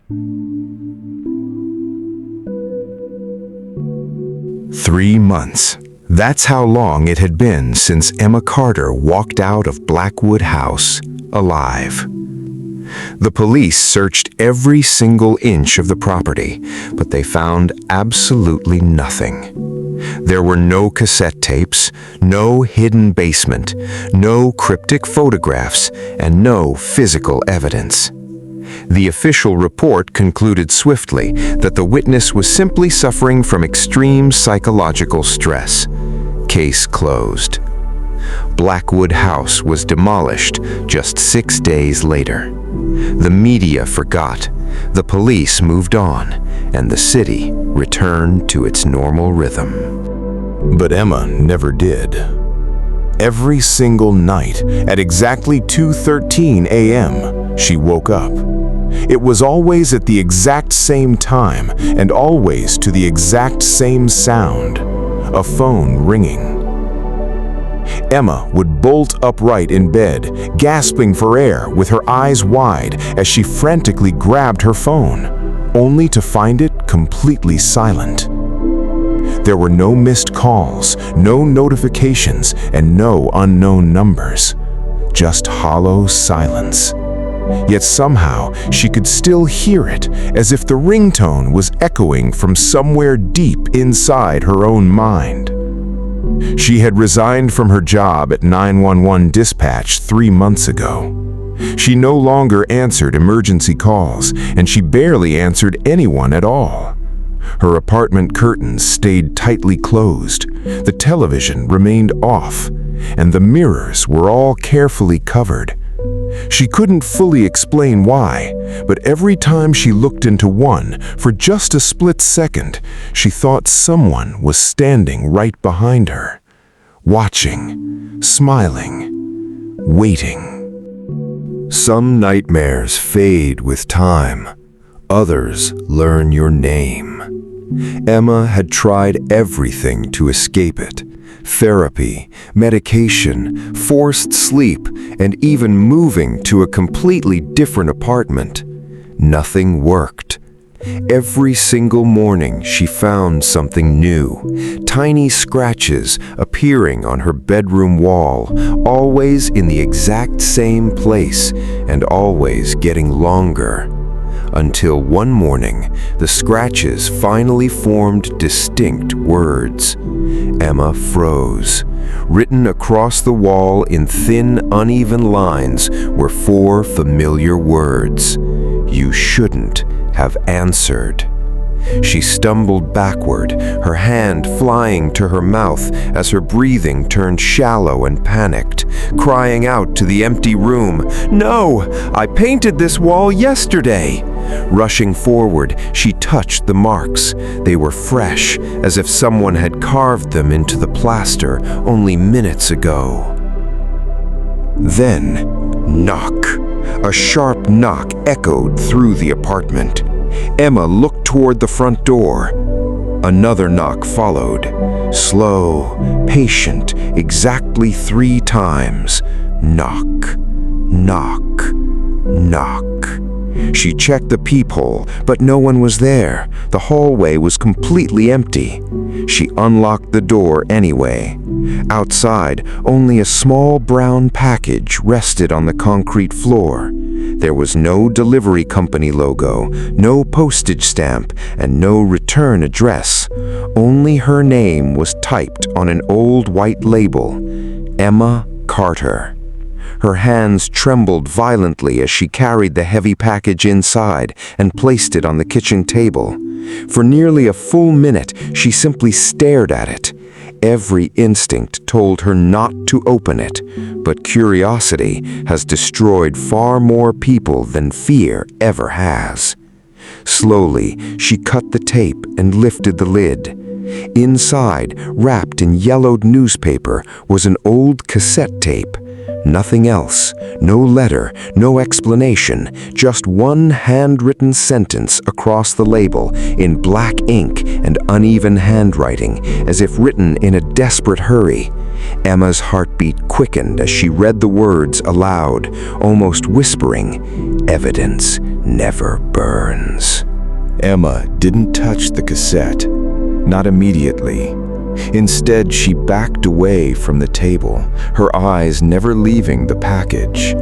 3 months. That's how long it had been since Emma Carter walked out of Blackwood House alive. The police searched every single inch of the property, but they found absolutely nothing. There were no cassette tapes, no hidden basement, no cryptic photographs, and no physical evidence. The official report concluded swiftly that the witness was simply suffering from extreme psychological stress. Case closed. Blackwood House was demolished just 6 days later. The media forgot, the police moved on, and the city returned to its normal rhythm. But Emma never did. Every single night, at exactly 2:13 a.m., she woke up. It was always at the exact same time and always to the exact same sound, a phone ringing. Emma would bolt upright in bed, gasping for air with her eyes wide as she frantically grabbed her phone, only to find it completely silent. There were no missed calls, no notifications, and no unknown numbers. Just hollow silence. Yet somehow she could still hear it, as if the ringtone was echoing from somewhere deep inside her own mind. She had resigned from her job at 911 dispatch 3 months ago. She no longer answered emergency calls, and she barely answered anyone at all. Her apartment curtains stayed tightly closed, the television remained off, and the mirrors were all carefully covered. She couldn't fully explain why, but every time she looked into one, for just a split second, she thought someone was standing right behind her, watching, smiling, waiting. Some nightmares fade with time, others learn your name. Emma had tried everything to escape it. Therapy, medication, forced sleep, and even moving to a completely different apartment. Nothing worked. Every single morning she found something new, tiny scratches appearing on her bedroom wall, always in the exact same place and always getting longer. Until one morning, the scratches finally formed distinct words. Emma froze. Written across the wall in thin, uneven lines were 4 familiar words. You shouldn't have answered. She stumbled backward, her hand flying to her mouth as her breathing turned shallow and panicked, crying out to the empty room, "No! I painted this wall yesterday!" Rushing forward, she touched the marks. They were fresh, as if someone had carved them into the plaster only minutes ago. Then, knock. A sharp knock echoed through the apartment. Emma looked toward the front door. Another knock followed. Slow, patient, exactly 3 times. Knock, knock, knock. She checked the peephole, but no one was there. The hallway was completely empty. She unlocked the door anyway. Outside, only a small brown package rested on the concrete floor. There was no delivery company logo, no postage stamp, and no return address. Only her name was typed on an old white label, Emma Carter. Her hands trembled violently as she carried the heavy package inside and placed it on the kitchen table. For nearly a full minute, she simply stared at it. Every instinct told her not to open it, but curiosity has destroyed far more people than fear ever has. Slowly, she cut the tape and lifted the lid. Inside, wrapped in yellowed newspaper, was an old cassette tape. Nothing else, no letter, no explanation, just one handwritten sentence across the label in black ink and uneven handwriting, as if written in a desperate hurry. Emma's heartbeat quickened as she read the words aloud, almost whispering, "Evidence never burns." Emma didn't touch the cassette, not immediately. Instead, she backed away from the table, her eyes never leaving the package.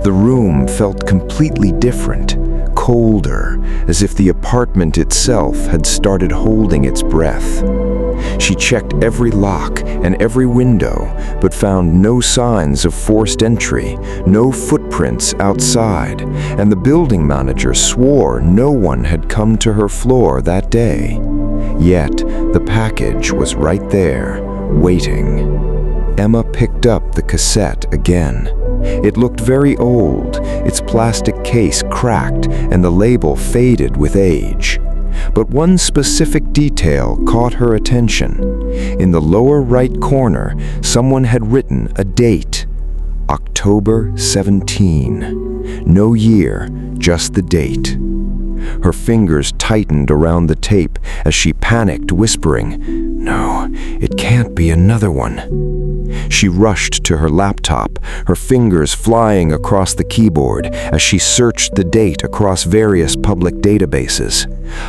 The room felt completely different, colder, as if the apartment itself had started holding its breath. She checked every lock and every window, but found no signs of forced entry, no footprints outside, and the building manager swore no one had come to her floor that day. Yet, the package was right there, waiting. Emma picked up the cassette again. It looked very old, its plastic case cracked and the label faded with age. But one specific detail caught her attention. In the lower right corner, someone had written a date. October 17. No year, just the date. Her fingers tightened around the tape as she panicked, whispering, "No, it can't be another one." She rushed to her laptop, her fingers flying across the keyboard as she searched the date across various public databases.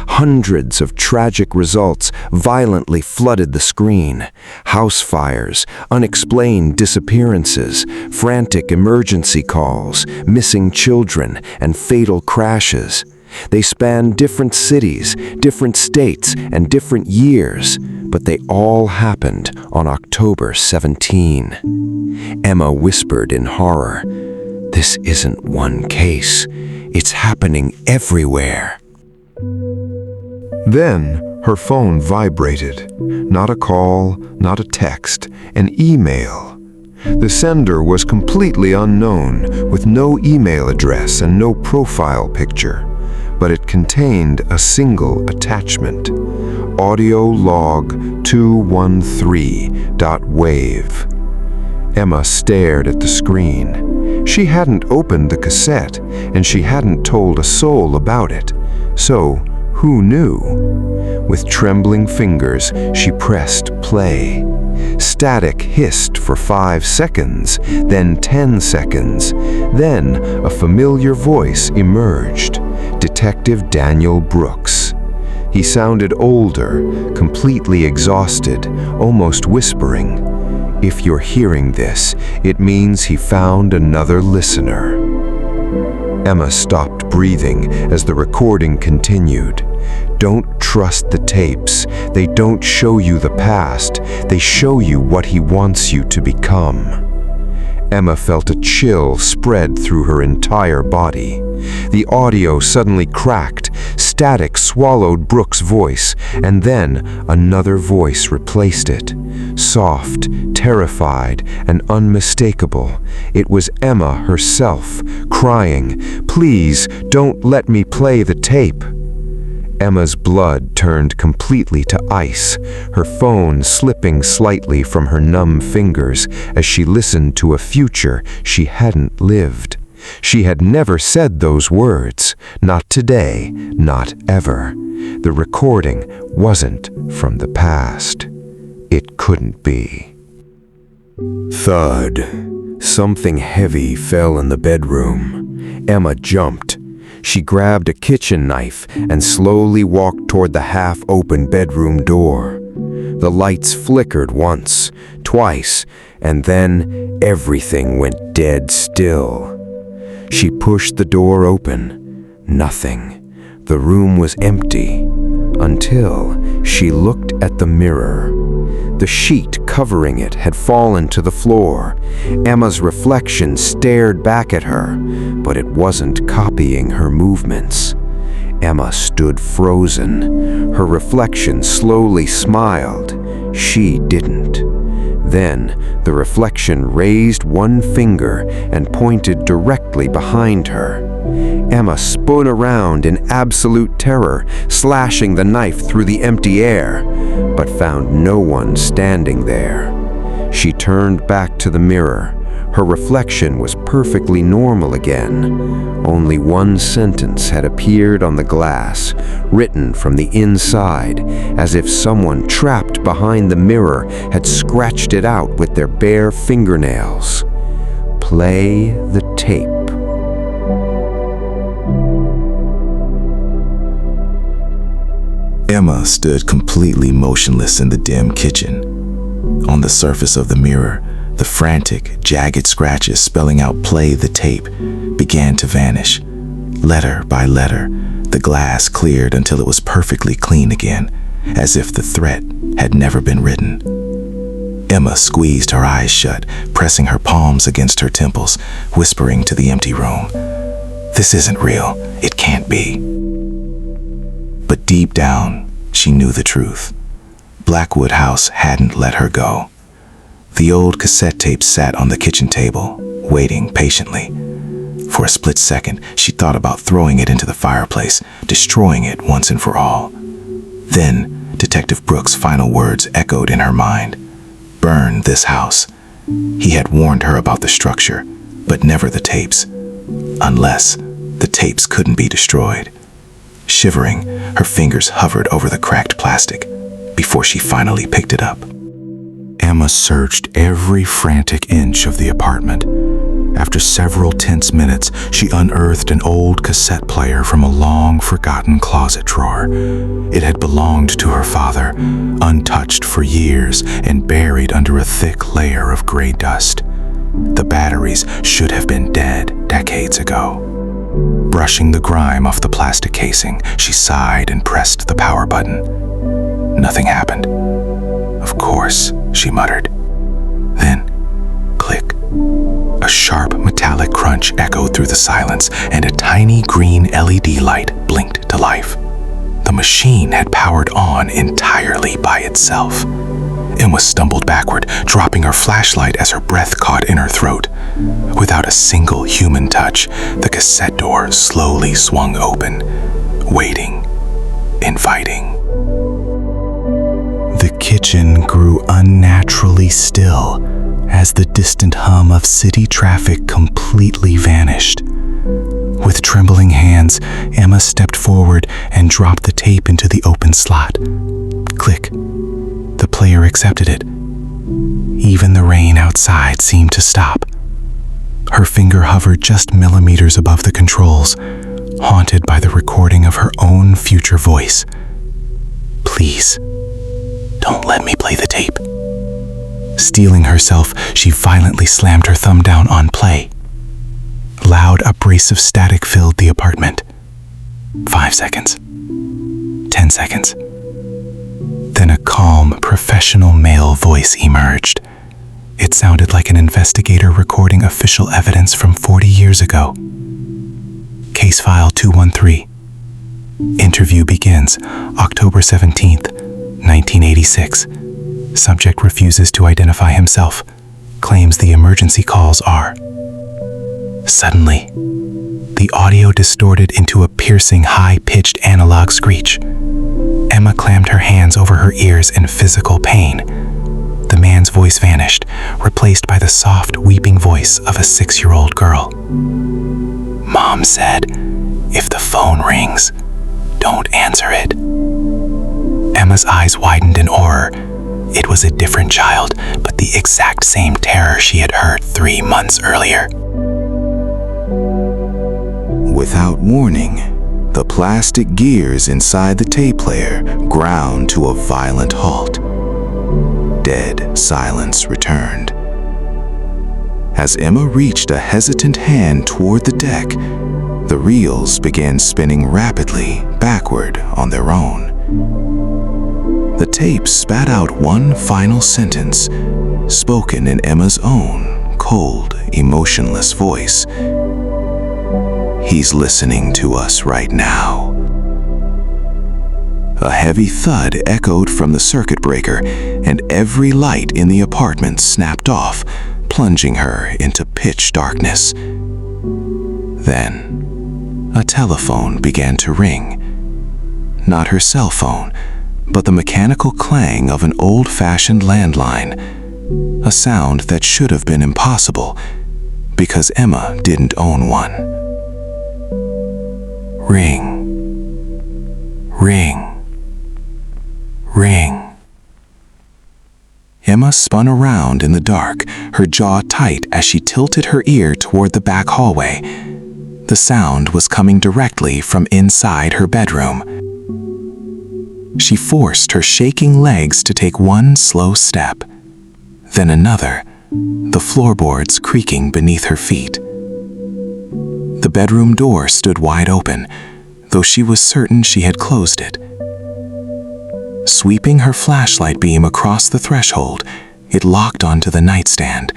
Hundreds of tragic results violently flooded the screen. House fires, unexplained disappearances, frantic emergency calls, missing children, and fatal crashes. They spanned different cities, different states, and different years, but they all happened on October 17. Emma whispered in horror, "This isn't one case. It's happening everywhere." Then her phone vibrated. Not a call, not a text, an email. The sender was completely unknown, with no email address and no profile picture. But it contained a single attachment, audio log 213.wave. Emma stared at the screen. She hadn't opened the cassette, and she hadn't told a soul about it. So, who knew? With trembling fingers, she pressed play. Static hissed for 5 seconds, then 10 seconds. Then a familiar voice emerged. Detective Daniel Brooks. He sounded older, completely exhausted, almost whispering, "If you're hearing this, it means he found another listener." Emma stopped breathing as the recording continued. "Don't trust the tapes. They don't show you the past. They show you what he wants you to become." Emma felt a chill spread through her entire body. The audio suddenly cracked. Static swallowed Brooks' voice, and then another voice replaced it. Soft, terrified, and unmistakable. It was Emma herself, crying, "Please, don't let me play the tape." Emma's blood turned completely to ice, her phone slipping slightly from her numb fingers as she listened to a future she hadn't lived. She had never said those words, not today, not ever. The recording wasn't from the past. It couldn't be. Thud. Something heavy fell in the bedroom. Emma jumped. She grabbed a kitchen knife and slowly walked toward the half-open bedroom door. The lights flickered once, twice, and then everything went dead still. She pushed the door open. Nothing. The room was empty, until she looked at the mirror. The sheet covering it had fallen to the floor. Emma's reflection stared back at her, but it wasn't copying her movements. Emma stood frozen. Her reflection slowly smiled. She didn't. Then the reflection raised one finger and pointed directly behind her. Emma spun around in absolute terror, slashing the knife through the empty air, but found no one standing there. She turned back to the mirror, Her reflection was perfectly normal again. Only one sentence had appeared on the glass, written from the inside, as if someone trapped behind the mirror had scratched it out with their bare fingernails. Play the tape. Emma stood completely motionless in the dim kitchen. On the surface of the mirror, the frantic, jagged scratches spelling out "play the tape" began to vanish. Letter by letter, the glass cleared until it was perfectly clean again, as if the threat had never been written. Emma squeezed her eyes shut, pressing her palms against her temples, whispering to the empty room, "This isn't real. It can't be." But deep down, she knew the truth. Blackwood House hadn't let her go. The old cassette tape sat on the kitchen table, waiting patiently. For a split second, she thought about throwing it into the fireplace, destroying it once and for all. Then, Detective Brooks' final words echoed in her mind. Burn this house. He had warned her about the structure, but never the tapes. Unless the tapes couldn't be destroyed. Shivering, her fingers hovered over the cracked plastic before she finally picked it up. Emma searched every frantic inch of the apartment. After several tense minutes, she unearthed an old cassette player from a long-forgotten closet drawer. It had belonged to her father, untouched for years and buried under a thick layer of gray dust. The batteries should have been dead decades ago. Brushing the grime off the plastic casing, she sighed and pressed the power button. Nothing happened. "Of course," she muttered. Then, click. A sharp metallic crunch echoed through the silence, and a tiny green LED light blinked to life. The machine had powered on entirely by itself. Emma stumbled backward, dropping her flashlight as her breath caught in her throat. Without a single human touch, the cassette door slowly swung open, waiting, inviting. The kitchen grew unnaturally still as the distant hum of city traffic completely vanished. With trembling hands, Emma stepped forward and dropped the tape into the open slot. Click. The player accepted it. Even the rain outside seemed to stop. Her finger hovered just millimeters above the controls, haunted by the recording of her own future voice. "Please, don't let me play the tape." Steeling herself, she violently slammed her thumb down on play. Loud, abrasive static filled the apartment. 5 seconds. 10 seconds. Then a calm, professional male voice emerged. It sounded like an investigator recording official evidence from 40 years ago. Case file 213. Interview begins October 17th, 1986. Subject refuses to identify himself, claims the emergency calls are. Suddenly, the audio distorted into a piercing, high-pitched analog screech. Emma clammed her hands over her ears in physical pain. The man's voice vanished, replaced by the soft, weeping voice of a 6-year-old girl. "Mom said, if the phone rings, don't answer it." Emma's eyes widened in horror. It was a different child, but the exact same terror she had heard 3 months earlier. Without warning, the plastic gears inside the tape player ground to a violent halt. Dead silence returned. As Emma reached a hesitant hand toward the deck, the reels began spinning rapidly backward on their own. The tape spat out one final sentence, spoken in Emma's own cold, emotionless voice. "He's listening to us right now." A heavy thud echoed from the circuit breaker, and every light in the apartment snapped off, plunging her into pitch darkness. Then, a telephone began to ring. Not her cell phone, but the mechanical clang of an old-fashioned landline, a sound that should have been impossible because Emma didn't own one. Ring. Ring. Ring. Emma spun around in the dark, her jaw tight as she tilted her ear toward the back hallway. The sound was coming directly from inside her bedroom. She forced her shaking legs to take one slow step, then another, the floorboards creaking beneath her feet. The bedroom door stood wide open, though she was certain she had closed it. Sweeping her flashlight beam across the threshold, it locked onto the nightstand.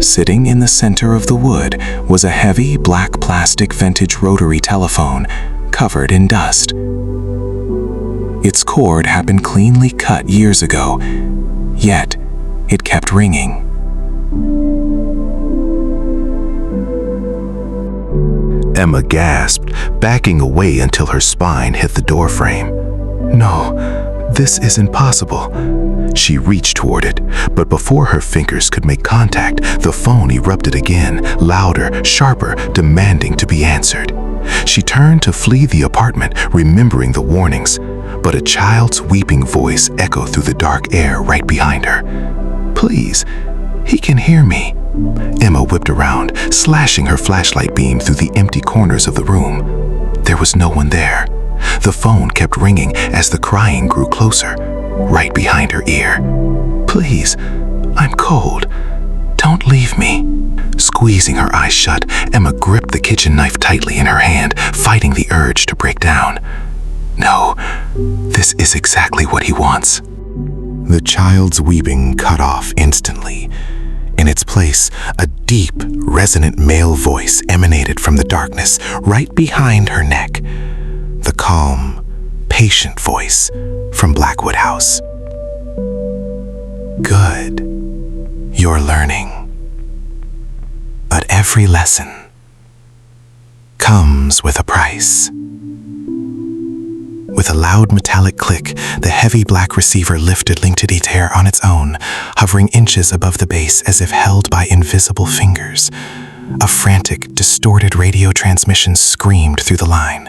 Sitting in the center of the wood was a heavy black plastic vintage rotary telephone covered in dust. Its cord had been cleanly cut years ago, yet it kept ringing. Emma gasped, backing away until her spine hit the doorframe. No, this isn't possible. She reached toward it, but before her fingers could make contact, the phone erupted again, louder, sharper, demanding to be answered. She turned to flee the apartment, remembering the warnings, but a child's weeping voice echoed through the dark air right behind her. Please, he can hear me. Emma whipped around, slashing her flashlight beam through the empty corners of the room. There was no one there. The phone kept ringing as the crying grew closer, right behind her ear. Please, I'm cold. Don't leave me. Squeezing her eyes shut, Emma gripped the kitchen knife tightly in her hand, fighting the urge to break down. No, this is exactly what he wants. The child's weeping cut off instantly. In its place, a deep, resonant male voice emanated from the darkness right behind her neck. The calm, patient voice from Blackwood House. Good. You're learning. But every lesson comes with a price. With a loud metallic click, the heavy black receiver lifted Linked hair on its own, hovering inches above the base as if held by invisible fingers. A frantic, distorted radio transmission screamed through the line.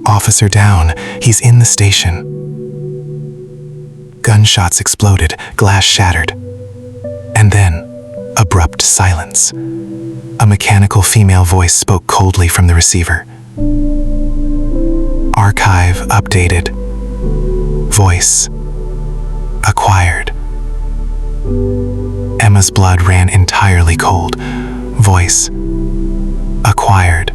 Officer down, he's in the station. Gunshots exploded, glass shattered. And then, abrupt silence. A mechanical female voice spoke coldly from the receiver. Archive updated. Voice acquired. Emma's blood ran entirely cold. Voice acquired.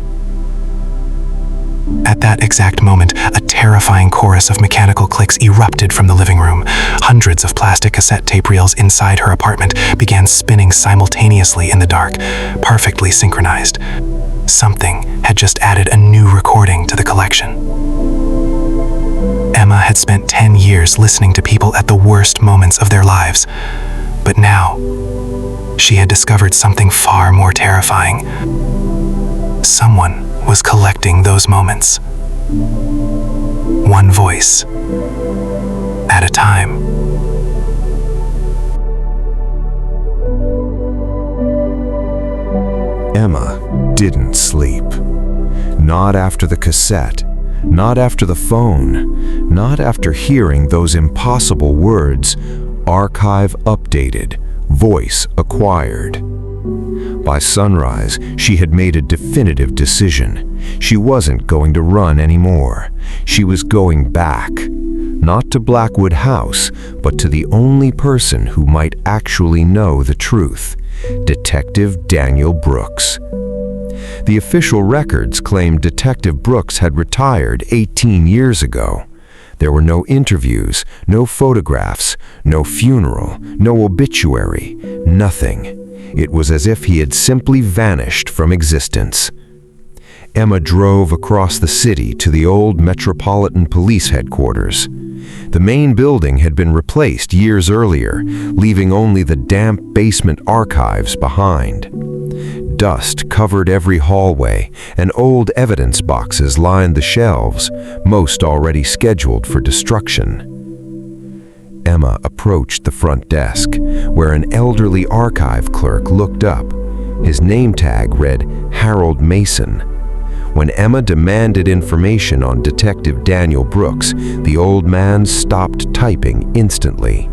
At that exact moment, a terrifying chorus of mechanical clicks erupted from the living room. Hundreds of plastic cassette tape reels inside her apartment began spinning simultaneously in the dark, perfectly synchronized. Something had just added a new recording to the collection. Emma had spent 10 years listening to people at the worst moments of their lives, but now she had discovered something far more terrifying. Someone was collecting those moments. One voice at a time. Emma didn't sleep. Not after the cassette, not after the phone, not after hearing those impossible words, archive updated, voice acquired. By sunrise, she had made a definitive decision. She wasn't going to run anymore. She was going back. Not to Blackwood House, but to the only person who might actually know the truth, Detective Daniel Brooks. The official records claimed Detective Brooks had retired 18 years ago. There were no interviews, no photographs, no funeral, no obituary, nothing. It was as if he had simply vanished from existence. Emma drove across the city to the old Metropolitan Police headquarters. The main building had been replaced years earlier, leaving only the damp basement archives behind. Dust covered every hallway, and old evidence boxes lined the shelves, most already scheduled for destruction. Emma approached the front desk, where an elderly archive clerk looked up. His name tag read Harold Mason. When Emma demanded information on Detective Daniel Brooks, the old man stopped typing instantly.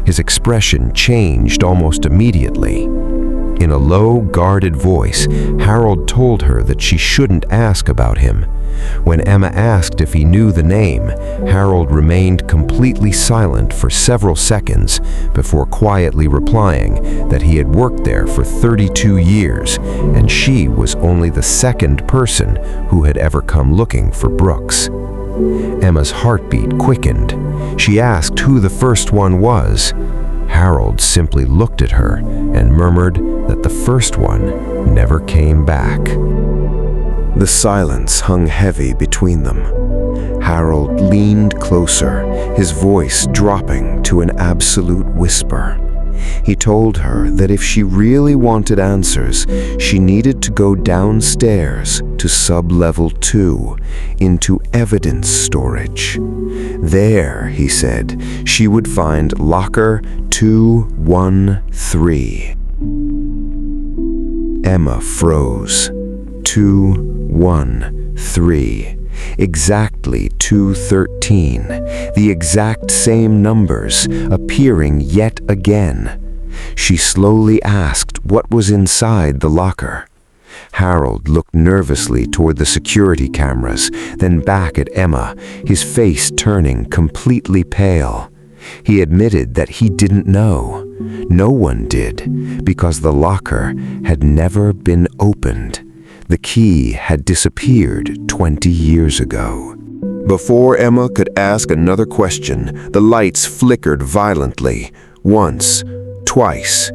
His expression changed almost immediately. In a low, guarded voice, Harold told her that she shouldn't ask about him. When Emma asked if he knew the name, Harold remained completely silent for several seconds before quietly replying that he had worked there for 32 years and she was only the second person who had ever come looking for Brooks. Emma's heartbeat quickened. She asked who the first one was. Harold simply looked at her and murmured that the first one never came back. The silence hung heavy between them. Harold leaned closer, his voice dropping to an absolute whisper. He told her that if she really wanted answers, she needed to go downstairs to sub-level 2, into evidence storage. There, he said, she would find locker 213. Emma froze. 213. Exactly 213. The exact same numbers appearing yet again. She slowly asked what was inside the locker. Harold looked nervously toward the security cameras, then back at Emma, his face turning completely pale. He admitted that he didn't know. No one did, because the locker had never been opened. The key had disappeared 20 years ago. Before Emma could ask another question, the lights flickered violently, once, twice.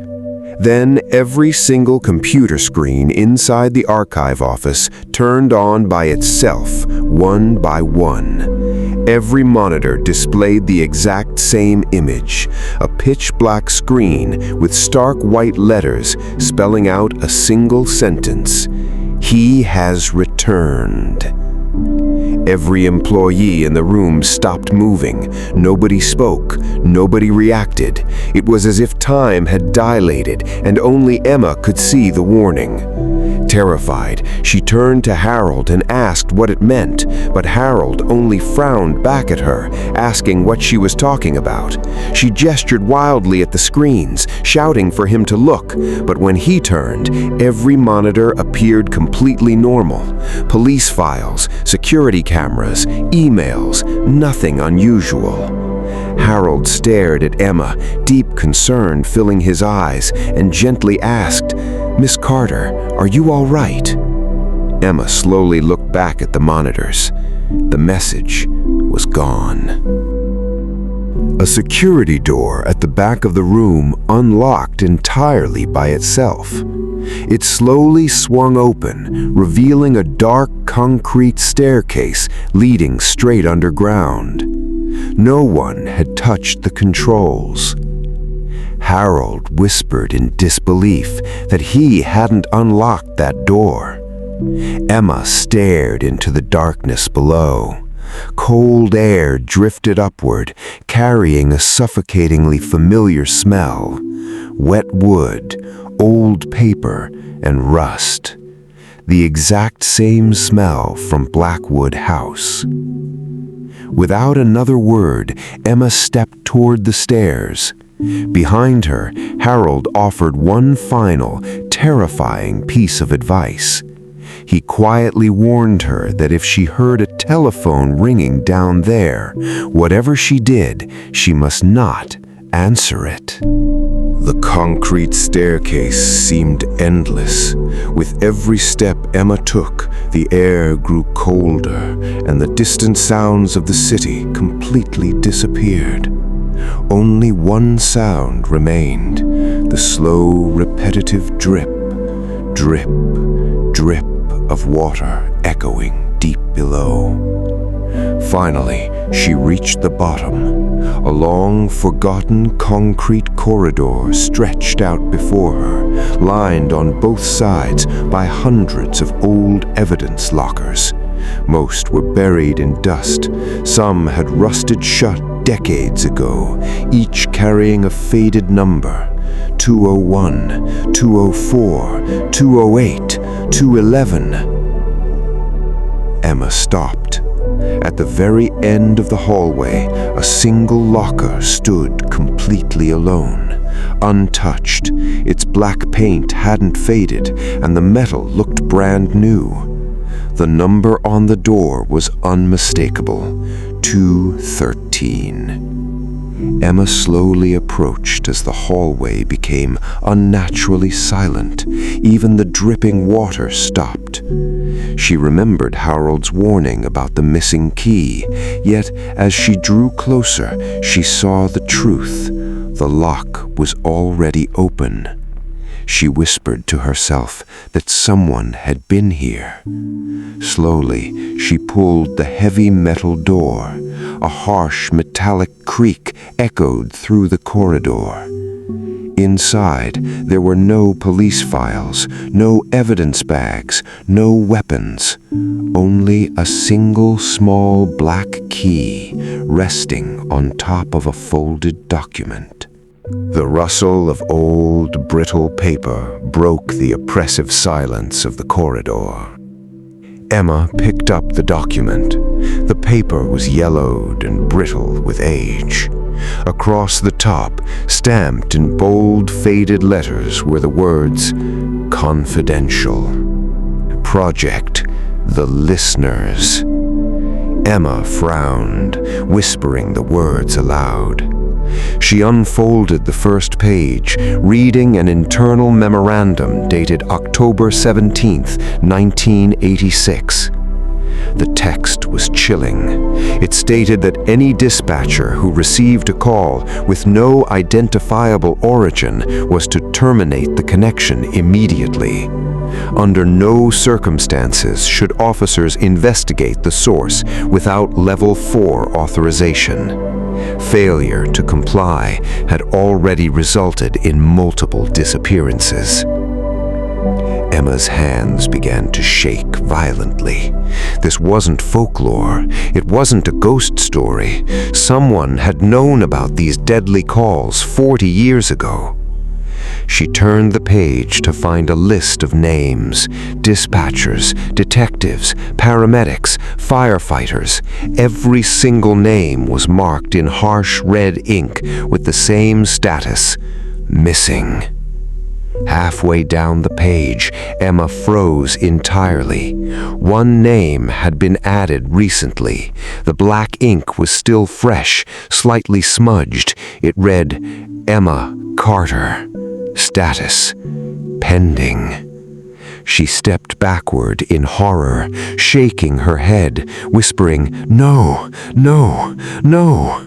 Then every single computer screen inside the archive office turned on by itself, one by one. Every monitor displayed the exact same image, a pitch-black screen with stark white letters spelling out a single sentence: "He has returned." Every employee in the room stopped moving. Nobody spoke. Nobody reacted. It was as if time had dilated and only Emma could see the warning. Terrified, she turned to Harold and asked what it meant, but Harold only frowned back at her, asking what she was talking about. She gestured wildly at the screens, shouting for him to look, but when he turned, every monitor appeared completely normal. Police files, security cameras, emails, nothing unusual. Harold stared at Emma, deep concern filling his eyes, and gently asked, "Miss Carter, are you all right?" Emma slowly looked back at the monitors. The message was gone. A security door at the back of the room unlocked entirely by itself. It slowly swung open, revealing a dark concrete staircase leading straight underground. No one had touched the controls. Harold whispered in disbelief that he hadn't unlocked that door. Emma stared into the darkness below. Cold air drifted upward, carrying a suffocatingly familiar smell. Wet wood, old paper, and rust. The exact same smell from Blackwood House. Without another word, Emma stepped toward the stairs. Behind her, Harold offered one final, terrifying piece of advice. He quietly warned her that if she heard a telephone ringing down there, whatever she did, she must not answer it. The concrete staircase seemed endless. With every step Emma took, the air grew colder, and the distant sounds of the city completely disappeared. Only one sound remained, the slow, repetitive drip, drip, drip of water echoing deep below. Finally, she reached the bottom. A long, forgotten concrete corridor stretched out before her, lined on both sides by hundreds of old evidence lockers. Most were buried in dust. Some had rusted shut decades ago, each carrying a faded number: 201, 204, 208, 211. Emma stopped. At the very end of the hallway, a single locker stood completely alone, untouched. Its black paint hadn't faded, and the metal looked brand new. The number on the door was unmistakable: 213. Emma slowly approached as the hallway became unnaturally silent. Even the dripping water stopped. She remembered Harold's warning about the missing key, yet as she drew closer, she saw the truth. The lock was already open. She whispered to herself that someone had been here. Slowly, she pulled the heavy metal door. A harsh metallic creak echoed through the corridor. Inside, there were no police files, no evidence bags, no weapons. Only a single small black key resting on top of a folded document. The rustle of old, brittle paper broke the oppressive silence of the corridor. Emma picked up the document. The paper was yellowed and brittle with age. Across the top, stamped in bold, faded letters, were the words, "Confidential. Project, The Listeners." Emma frowned, whispering the words aloud. She unfolded the first page, reading an internal memorandum dated October 17th, 1986. The text was chilling. It stated that any dispatcher who received a call with no identifiable origin was to terminate the connection immediately. Under no circumstances should officers investigate the source without Level 4 authorization. Failure to comply had already resulted in multiple disappearances. Emma's hands began to shake violently. This wasn't folklore. It wasn't a ghost story. Someone had known about these deadly calls 40 years ago. She turned the page to find a list of names: dispatchers, detectives, paramedics, firefighters. Every single name was marked in harsh red ink with the same status: missing. Halfway down the page, Emma froze entirely. One name had been added recently. The black ink was still fresh, slightly smudged. It read, Emma Carter. Status: pending. She stepped backward in horror, shaking her head, whispering, "No, no, no."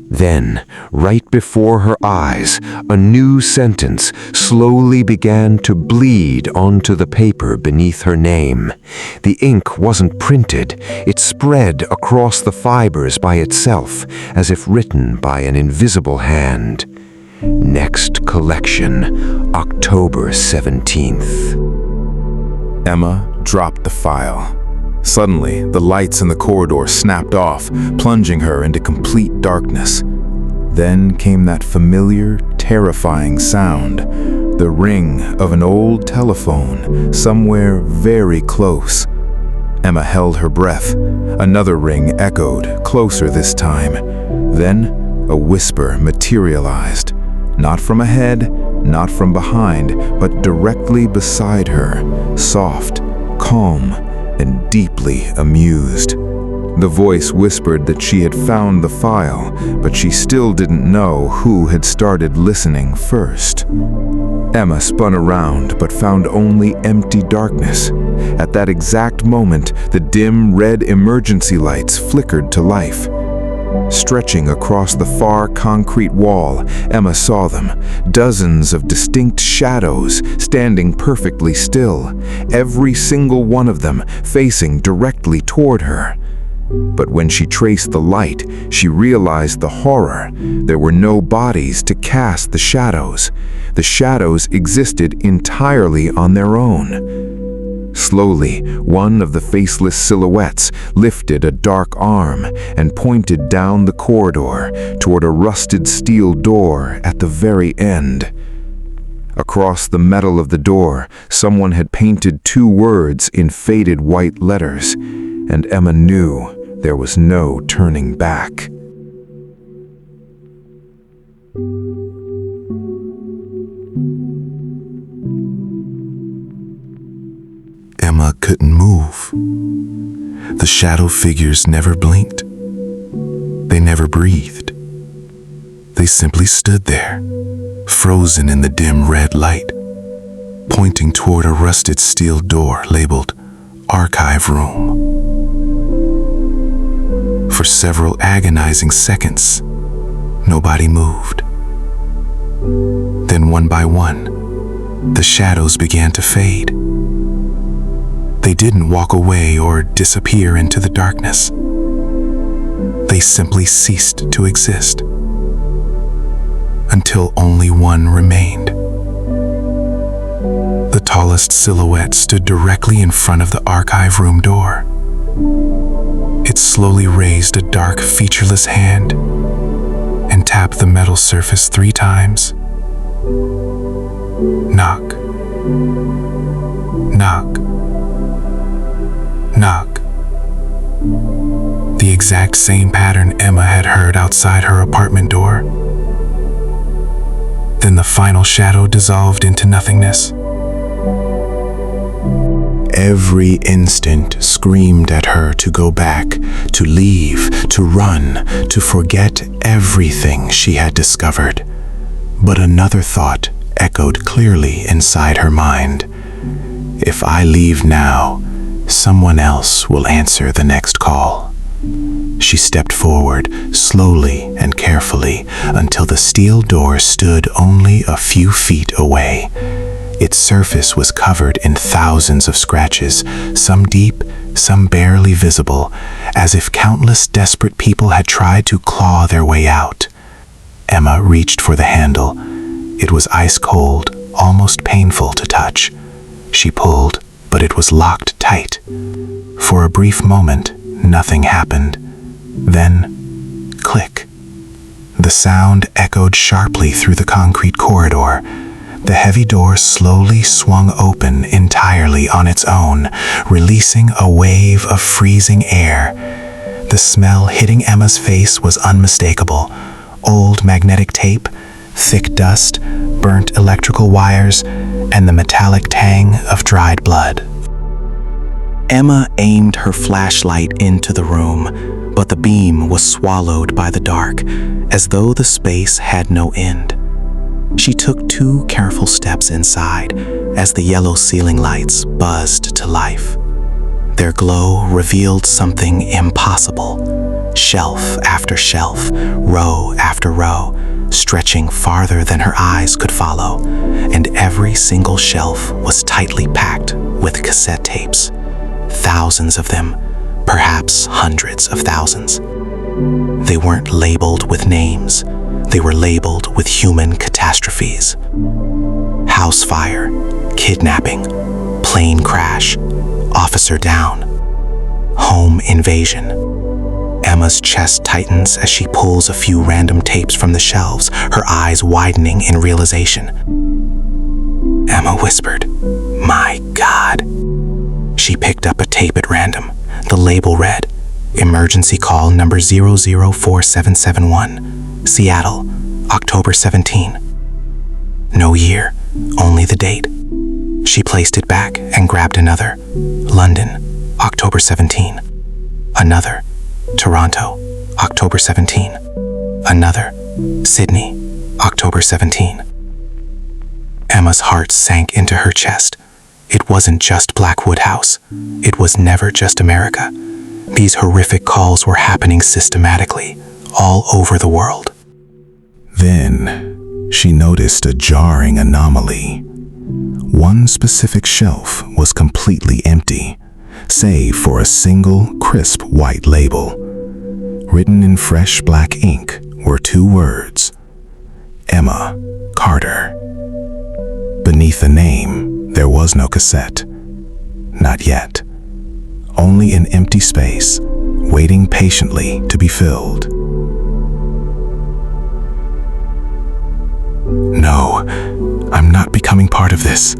Then, right before her eyes, a new sentence slowly began to bleed onto the paper beneath her name. The ink wasn't printed. It spread across the fibers by itself, as if written by an invisible hand. Next collection, October 17th. Emma dropped the file. Suddenly, the lights in the corridor snapped off, plunging her into complete darkness. Then came that familiar, terrifying sound, the ring of an old telephone, somewhere very close. Emma held her breath. Another ring echoed, closer this time. Then, a whisper materialized. Not from ahead, not from behind, but directly beside her, soft, calm, and deeply amused. The voice whispered that she had found the file, but she still didn't know who had started listening first. Emma spun around, but found only empty darkness. At that exact moment, the dim red emergency lights flickered to life. Stretching across the far concrete wall, Emma saw them, dozens of distinct shadows standing perfectly still, every single one of them facing directly toward her. But when she traced the light, she realized the horror. There were no bodies to cast the shadows. The shadows existed entirely on their own. Slowly, one of the faceless silhouettes lifted a dark arm and pointed down the corridor toward a rusted steel door at the very end. Across the metal of the door, someone had painted 2 words in faded white letters, and Emma knew there was no turning back. Emma couldn't move. The shadow figures never blinked. They never breathed. They simply stood there, frozen in the dim red light, pointing toward a rusted steel door labeled Archive Room. For several agonizing seconds, nobody moved. Then one by one, the shadows began to fade. They didn't walk away or disappear into the darkness. They simply ceased to exist, until only one remained. The tallest silhouette stood directly in front of the archive room door. It slowly raised a dark, featureless hand and tapped the metal surface 3 times. Knock. Knock. Knock. The exact same pattern Emma had heard outside her apartment door. Then the final shadow dissolved into nothingness. Every instant screamed at her to go back, to leave, to run, to forget everything she had discovered. But another thought echoed clearly inside her mind. If I leave now, someone else will answer the next call. She stepped forward, slowly and carefully, until the steel door stood only a few feet away. Its surface was covered in thousands of scratches, some deep, some barely visible, as if countless desperate people had tried to claw their way out. Emma reached for the handle. It was ice cold, almost painful to touch. She pulled, but it was locked tight. For a brief moment, nothing happened. Then, click. The sound echoed sharply through the concrete corridor. The heavy door slowly swung open entirely on its own, releasing a wave of freezing air. The smell hitting Emma's face was unmistakable. Old magnetic tape, thick dust, burnt electrical wires, and the metallic tang of dried blood. Emma aimed her flashlight into the room, but the beam was swallowed by the dark, as though the space had no end. She took 2 careful steps inside as the yellow ceiling lights buzzed to life. Their glow revealed something impossible. Shelf after shelf, row after row, stretching farther than her eyes could follow, and every single shelf was tightly packed with cassette tapes. Thousands of them, perhaps hundreds of thousands. They weren't labeled with names. They were labeled with human catastrophes. House fire, kidnapping, plane crash, officer down, home invasion. Emma's chest tightens as she pulls a few random tapes from the shelves, her eyes widening in realization. Emma whispered, "My God." She picked up a tape at random. The label read, "Emergency call number 004771, Seattle, October 17. No year, only the date. She placed it back and grabbed another. London, October 17. Another. Toronto, October 17. Another. Sydney, October 17. Emma's heart sank into her chest. It wasn't just Blackwood House. It was never just America. These horrific calls were happening systematically, all over the world. Then, she noticed a jarring anomaly. One specific shelf was completely empty, save for a single crisp white label. Written in fresh black ink were 2 words, Emma Carter. Beneath the name, there was no cassette, Not yet. Only an empty space, waiting patiently to be filled. No, I'm not becoming part of this.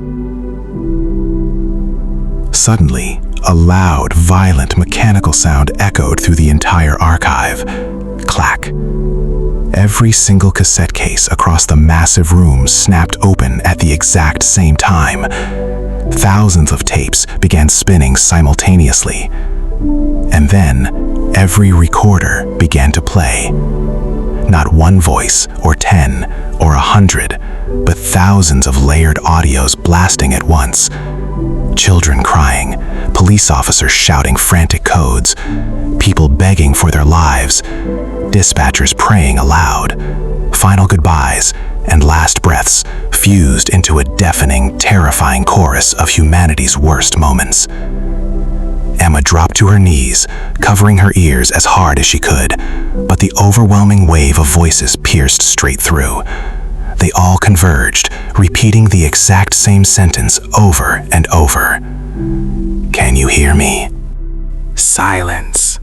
Suddenly, a loud, violent mechanical sound echoed through the entire archive. Clack. Every single cassette case across the massive room snapped open at the exact same time. Thousands of tapes began spinning simultaneously. And then, every recorder began to play. Not one voice, or 10, or 100, but thousands of layered audios blasting at once. Children crying, police officers shouting frantic codes, people begging for their lives, dispatchers praying aloud, final goodbyes and last breaths fused into a deafening, terrifying chorus of humanity's worst moments. Emma dropped to her knees, covering her ears as hard as she could, but the overwhelming wave of voices pierced straight through. They all converged, repeating the exact same sentence over and over. Can you hear me? Silence.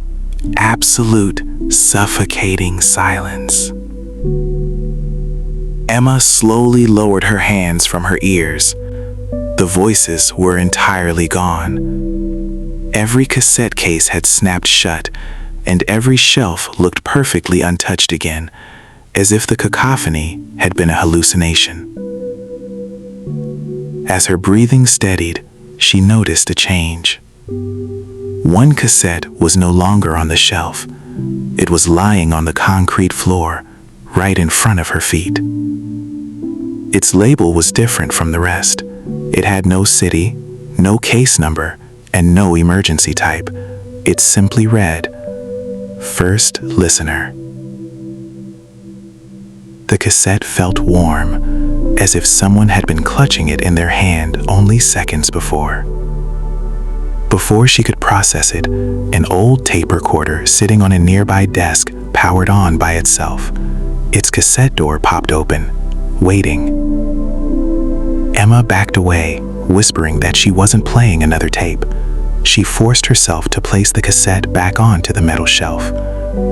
Absolute, suffocating silence. Emma slowly lowered her hands from her ears. The voices were entirely gone. Every cassette case had snapped shut, and every shelf looked perfectly untouched again, as if the cacophony had been a hallucination. As her breathing steadied, she noticed a change. One cassette was no longer on the shelf. It was lying on the concrete floor, right in front of her feet. Its label was different from the rest. It had no city, no case number, and no emergency type. It simply read, "First Listener." The cassette felt warm, as if someone had been clutching it in their hand only seconds before. Before she could process it, an old tape recorder sitting on a nearby desk powered on by itself. Its cassette door popped open, waiting. Emma backed away, whispering that she wasn't playing another tape. She forced herself to place the cassette back onto the metal shelf.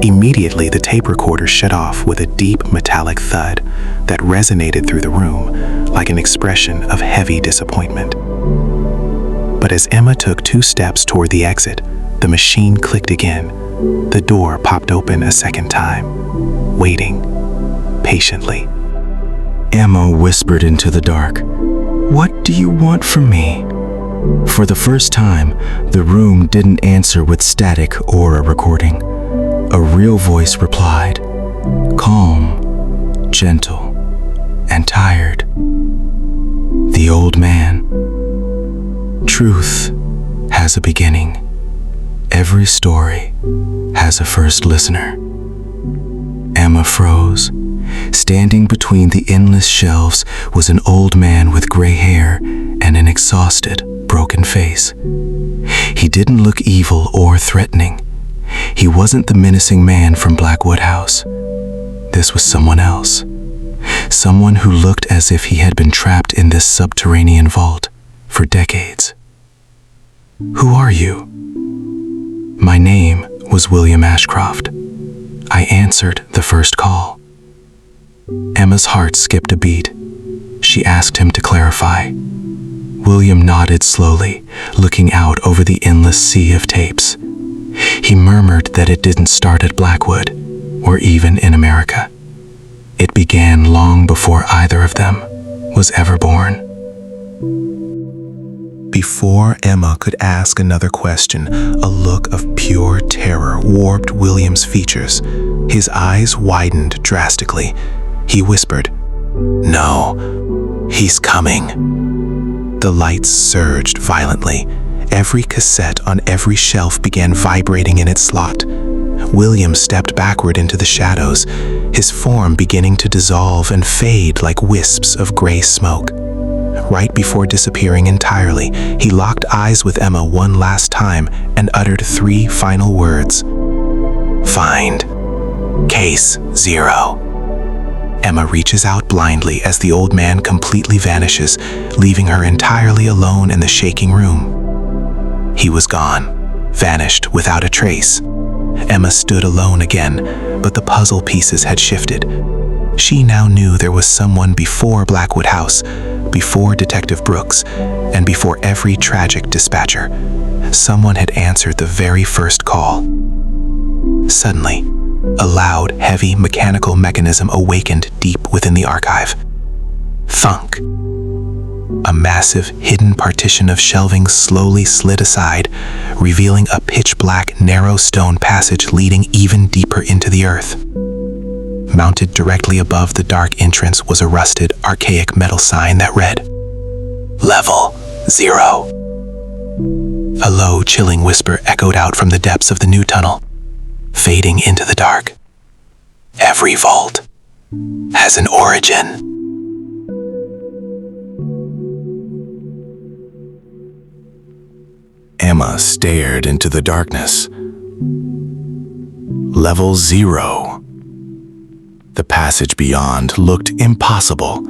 Immediately, the tape recorder shut off with a deep metallic thud that resonated through the room like an expression of heavy disappointment. But as Emma took 2 steps toward the exit, the machine clicked again. The door popped open a second time, waiting patiently. Emma whispered into the dark, "What do you want from me?" For the first time, the room didn't answer with static or a recording. A real voice replied, calm, gentle, and tired. The old man. Truth has a beginning. Every story has a first listener. Emma froze. Standing between the endless shelves was an old man with gray hair and an exhausted, broken face. He didn't look evil or threatening. He wasn't the menacing man from Blackwood House. This was someone else. Someone who looked as if he had been trapped in this subterranean vault for decades. "Who are you?" My name was William Ashcroft. I answered the first call. Emma's heart skipped a beat. She asked him to clarify. William nodded slowly, looking out over the endless sea of tapes. He murmured that it didn't start at Blackwood, or even in America. It began long before either of them was ever born. Before Emma could ask another question, a look of pure terror warped William's features. His eyes widened drastically. He whispered, "No, he's coming." The lights surged violently. Every cassette on every shelf began vibrating in its slot. William stepped backward into the shadows, his form beginning to dissolve and fade like wisps of gray smoke. Right before disappearing entirely, he locked eyes with Emma one last time and uttered 3 final words. "Find Case 0. Emma reaches out blindly as the old man completely vanishes, leaving her entirely alone in the shaking room. He was gone, vanished without a trace. Emma stood alone again, but the puzzle pieces had shifted. She now knew there was someone before Blackwood House, before Detective Brooks, and before every tragic dispatcher. Someone had answered the very first call. Suddenly, a loud, heavy mechanical mechanism awakened deep within the archive. Thunk. A massive, hidden partition of shelving slowly slid aside, revealing a pitch-black, narrow stone passage leading even deeper into the earth. Mounted directly above the dark entrance was a rusted, archaic metal sign that read, "Level 0." A low, chilling whisper echoed out from the depths of the new tunnel, fading into the dark. Every vault has an origin. Emma stared into the darkness. Level 0. The passage beyond looked impossible.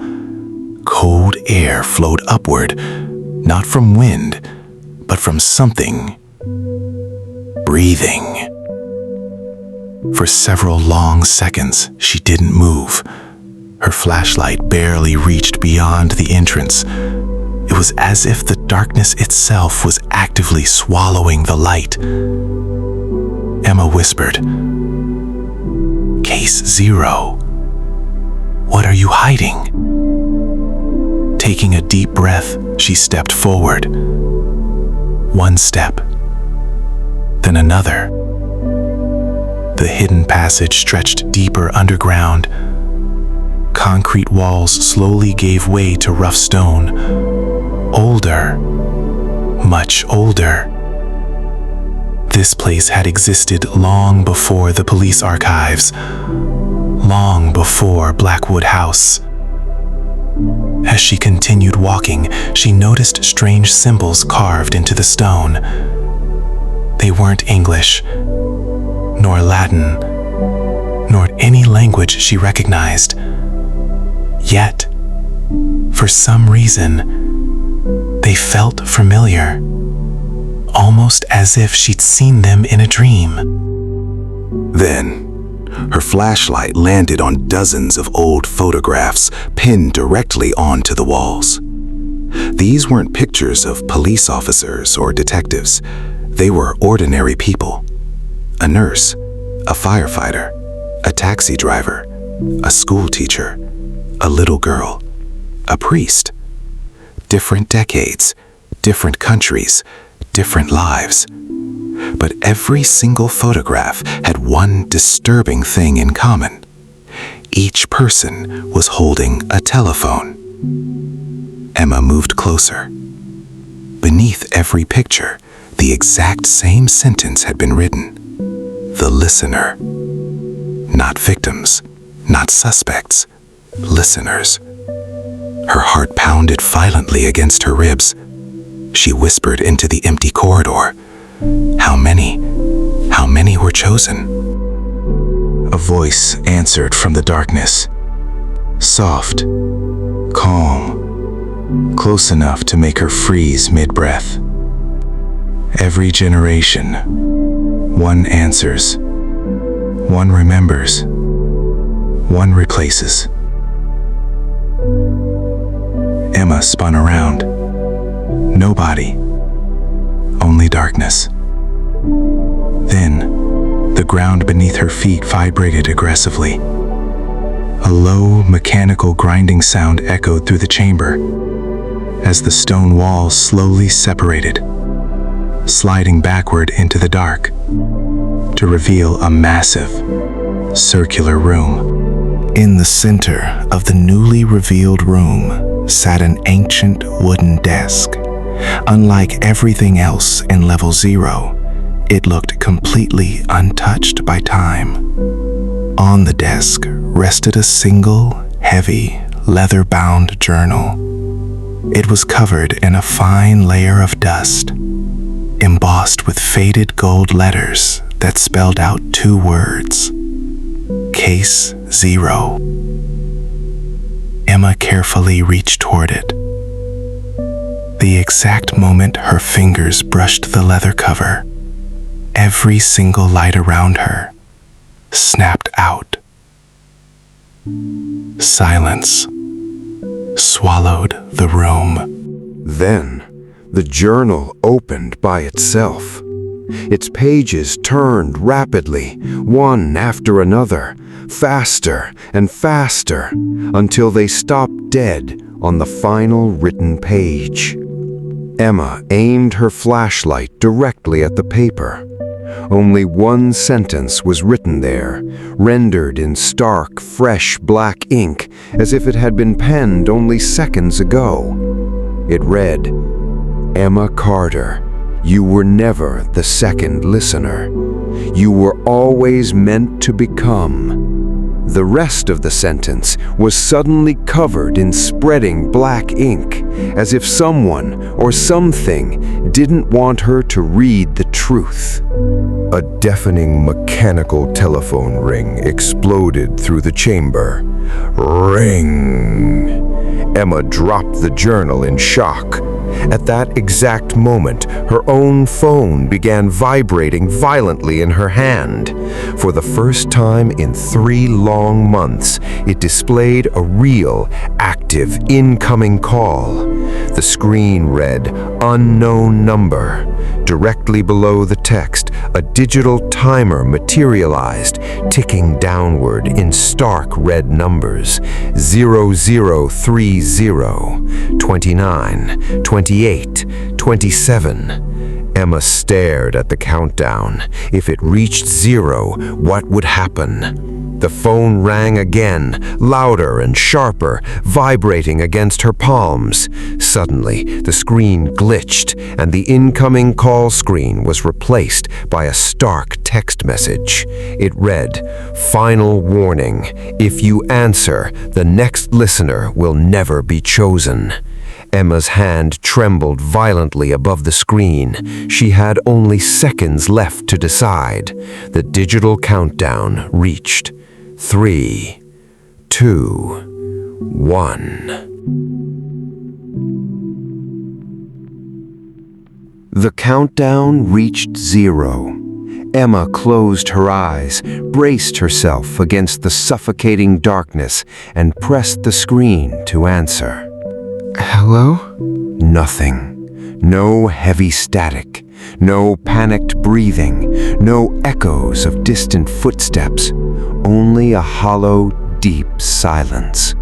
Cold air flowed upward, not from wind, but from something. Breathing. For several long seconds, she didn't move. Her flashlight barely reached beyond the entrance. It was as if the darkness itself was actively swallowing the light. Emma whispered, "Case 0. What are you hiding?" Taking a deep breath, she stepped forward. One step, then another. The hidden passage stretched deeper underground. Concrete walls slowly gave way to rough stone. Older, much older. This place had existed long before the police archives, long before Blackwood House. As she continued walking, she noticed strange symbols carved into the stone. They weren't English, nor Latin, nor any language she recognized. Yet, for some reason, they felt familiar, almost as if she'd seen them in a dream. Then, her flashlight landed on dozens of old photographs pinned directly onto the walls. These weren't pictures of police officers or detectives. They were ordinary people. A nurse, a firefighter, a taxi driver, a school teacher, a little girl, a priest. Different decades, different countries, different lives. But every single photograph had one disturbing thing in common. Each person was holding a telephone. Emma moved closer. Beneath every picture, the exact same sentence had been written. The listener. Not victims, not suspects, listeners. Her heart pounded violently against her ribs. She whispered into the empty corridor. How many were chosen? A voice answered from the darkness. Soft, calm, close enough to make her freeze mid-breath. Every generation, one answers, one remembers, one replaces. Emma spun around. Nobody. Only darkness. Then, the ground beneath her feet vibrated aggressively. A low, mechanical grinding sound echoed through the chamber as the stone walls slowly separated, sliding backward into the dark to reveal a massive, circular room. In the center of the newly revealed room sat an ancient wooden desk. Unlike everything else in Level 0, it looked completely untouched by time. On the desk rested a single, heavy, leather-bound journal. It was covered in a fine layer of dust, embossed with faded gold letters that spelled out 2 words: Case 0. Emma carefully reached toward it. the exact moment her fingers brushed the leather cover, every single light around her snapped out. Silence swallowed the room. Then, the journal opened by itself. Its pages turned rapidly, one after another, faster and faster, until they stopped dead on the final written page. Emma aimed her flashlight directly at the paper. Only one sentence was written there, rendered in stark, fresh black ink, as if it had been penned only seconds ago. It read, "Emma Carter, you were never the second listener. You were always meant to become." The rest of the sentence was suddenly covered in spreading black ink, as if someone or something didn't want her to read the truth. A deafening mechanical telephone ring exploded through the chamber. Ring! Emma dropped the journal in shock. At that exact moment, her own phone began vibrating violently in her hand. For the first time in 3 long months, it displayed a real, active, incoming call. The screen read, "Unknown number." Directly below the text, a digital timer materialized, ticking downward in stark red numbers. 0030, 29, 28, 27. Emma stared at the countdown. If it reached 0, what would happen? The phone rang again, louder and sharper, vibrating against her palms. Suddenly, the screen glitched, and the incoming call screen was replaced by a stark text message. It read, "Final warning. If you answer, the next listener will never be chosen." Emma's hand trembled violently above the screen. She had only seconds left to decide. The digital countdown reached 3, 2, 1. The countdown reached 0. Emma closed her eyes, braced herself against the suffocating darkness, and pressed the screen to answer. "Hello?" Nothing. No heavy static. No panicked breathing. No echoes of distant footsteps. Only a hollow, deep silence.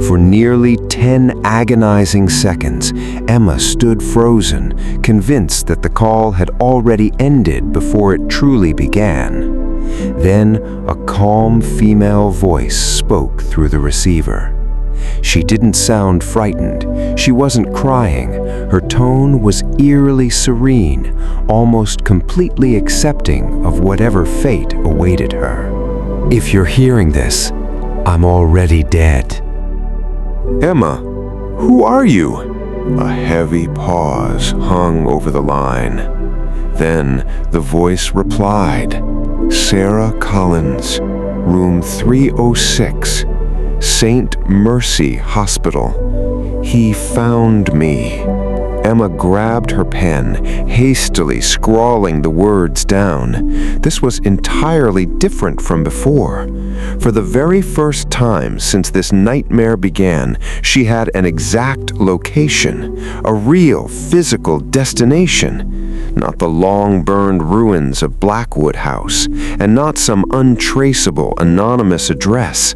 For nearly 10 agonizing seconds, Emma stood frozen, convinced that the call had already ended before it truly began. Then a calm female voice spoke through the receiver. She didn't sound frightened. She wasn't crying. Her tone was eerily serene, almost completely accepting of whatever fate awaited her. "If you're hearing this, I'm already dead." "Emma, who are you?" A heavy pause hung over the line. Then the voice replied, "Sarah Collins, room 306. St. Mercy Hospital. He found me." Emma grabbed her pen, hastily scrawling the words down. This was entirely different from before. For the very first time since this nightmare began, she had an exact location, a real physical destination. Not the long-burned ruins of Blackwood House, and not some untraceable anonymous address.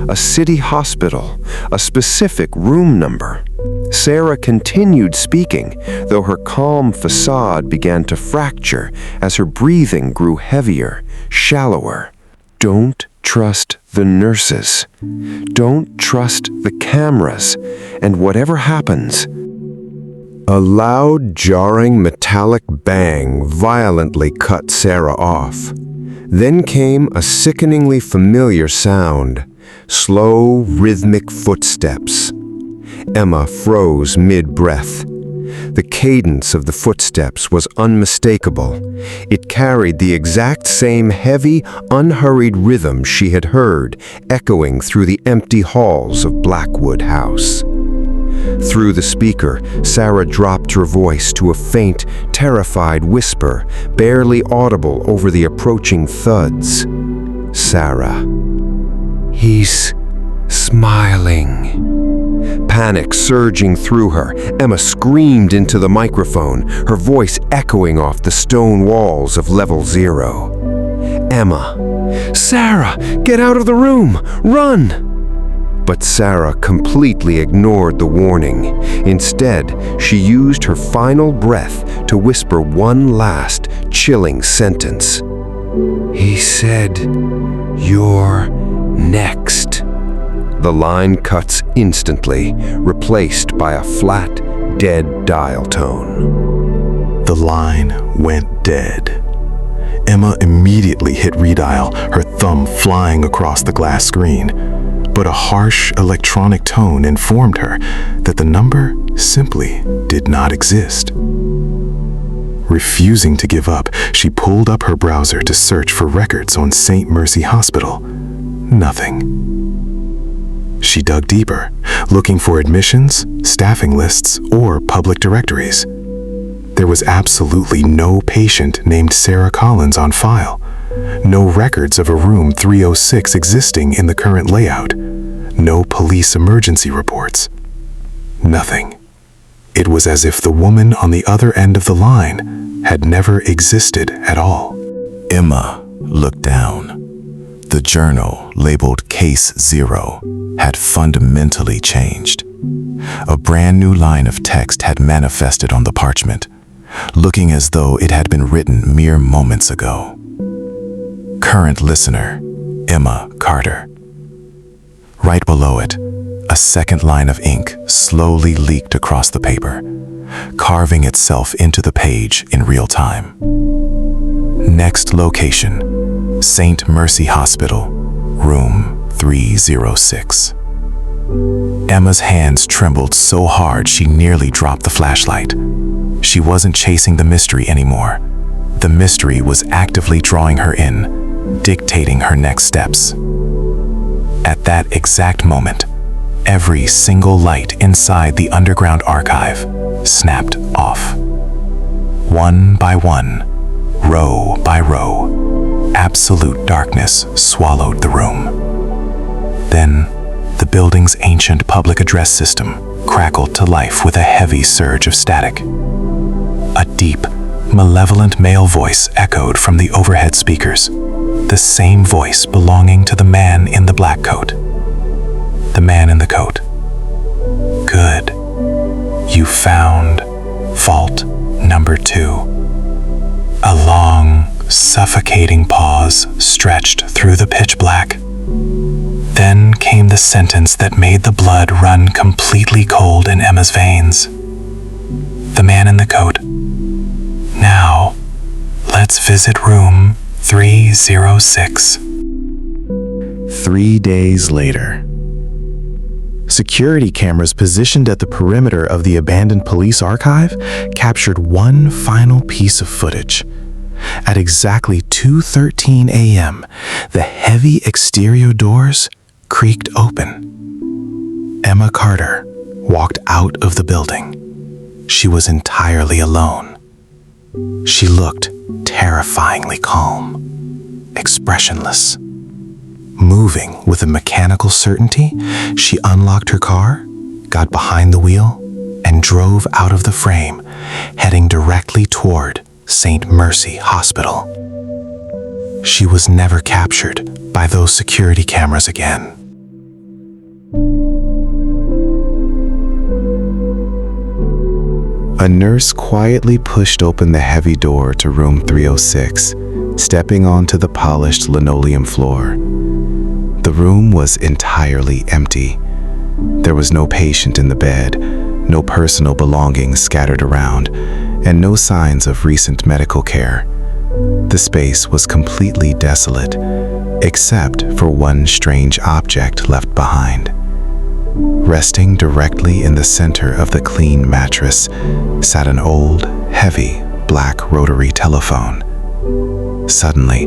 A city hospital, a specific room number. Sarah continued speaking, though her calm facade began to fracture as her breathing grew heavier, shallower. "Don't trust the nurses. Don't trust the cameras. And whatever happens..." A loud, jarring metallic bang violently cut Sarah off. Then came a sickeningly familiar sound, slow, rhythmic footsteps. Emma froze mid-breath. The cadence of the footsteps was unmistakable. It carried the exact same heavy, unhurried rhythm she had heard, echoing through the empty halls of Blackwood House. Through the speaker, Sarah dropped her voice to a faint, terrified whisper, barely audible over the approaching thuds. Sarah. He's smiling. Panic surging through her, Emma screamed into the microphone, her voice echoing off the stone walls of level 0. Emma. Sarah, get out of the room! Run! But Sarah completely ignored the warning. Instead, she used her final breath to whisper one last, chilling sentence. He said, "You're next." The line cuts instantly, replaced by a flat, dead dial tone. The line went dead. Emma immediately hit redial, her thumb flying across the glass screen. But a harsh electronic tone informed her that the number simply did not exist. Refusing to give up, she pulled up her browser to search for records on St. Mercy Hospital. Nothing. She dug deeper, looking for admissions, staffing lists, or public directories. There was absolutely no patient named Sarah Collins on file. No records of a room 306 existing in the current layout. No police emergency reports. Nothing. It was as if the woman on the other end of the line had never existed at all. Emma looked down. The journal, labeled Case 0, had fundamentally changed. A brand new line of text had manifested on the parchment, looking as though it had been written mere moments ago. Current listener, Emma Carter. Right below it, a second line of ink slowly leaked across the paper, carving itself into the page in real time. Next location, St. Mercy Hospital, room 306. Emma's hands trembled so hard she nearly dropped the flashlight. She wasn't chasing the mystery anymore. The mystery was actively drawing her in, dictating her next steps. At that exact moment, every single light inside the underground archive snapped off. One by one, row by row, absolute darkness swallowed the room. Then, the building's ancient public address system crackled to life with a heavy surge of static. A deep, malevolent male voice echoed from the overhead speakers, the same voice belonging to the man in the black coat. The man in the coat. Good. You found vault number 2. A long, suffocating pause stretched through the pitch black. Then came the sentence that made the blood run completely cold in Emma's veins. The man in the coat. Now, let's visit room 306. 3 days later. Security cameras positioned at the perimeter of the abandoned police archive captured one final piece of footage. At exactly 2:13 a.m., the heavy exterior doors creaked open. Emma Carter walked out of the building. She was entirely alone. She looked terrifyingly calm, expressionless. Moving with a mechanical certainty, she unlocked her car, got behind the wheel, and drove out of the frame, heading directly toward St. Mercy Hospital. She was never captured by those security cameras again. A nurse quietly pushed open the heavy door to room 306, stepping onto the polished linoleum floor. The room was entirely empty. There was no patient in the bed, no personal belongings scattered around, and no signs of recent medical care. The space was completely desolate, except for one strange object left behind. Resting directly in the center of the clean mattress sat an old, heavy, black rotary telephone. Suddenly,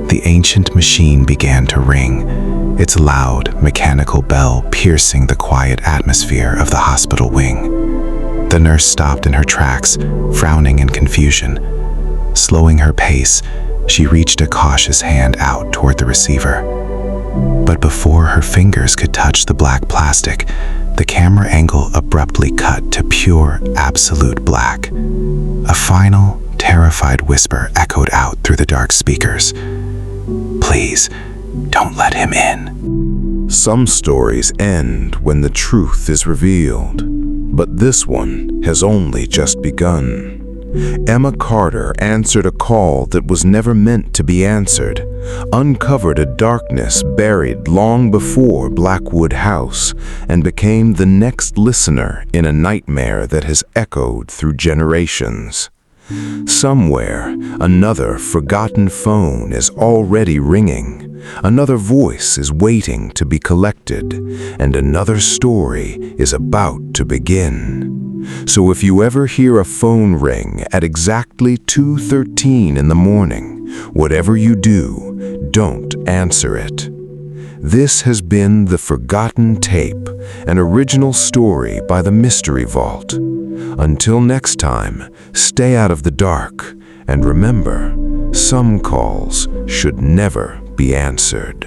the ancient machine began to ring, its loud, mechanical bell piercing the quiet atmosphere of the hospital wing. The nurse stopped in her tracks, frowning in confusion. Slowing her pace, she reached a cautious hand out toward the receiver. But before her fingers could touch the black plastic, the camera angle abruptly cut to pure, absolute black. A final, terrified whisper echoed out through the dark speakers. "Please, don't let him in." Some stories end when the truth is revealed, but this one has only just begun. Emma Carter answered a call that was never meant to be answered, uncovered a darkness buried long before Blackwood House, and became the next listener in a nightmare that has echoed through generations. Somewhere, another forgotten phone is already ringing, another voice is waiting to be collected, and another story is about to begin. So if you ever hear a phone ring at exactly 2:13 in the morning, whatever you do, don't answer it. This has been The Forgotten Tape, an original story by the Mystery Vault. Until next time, stay out of the dark, and remember, some calls should never be answered.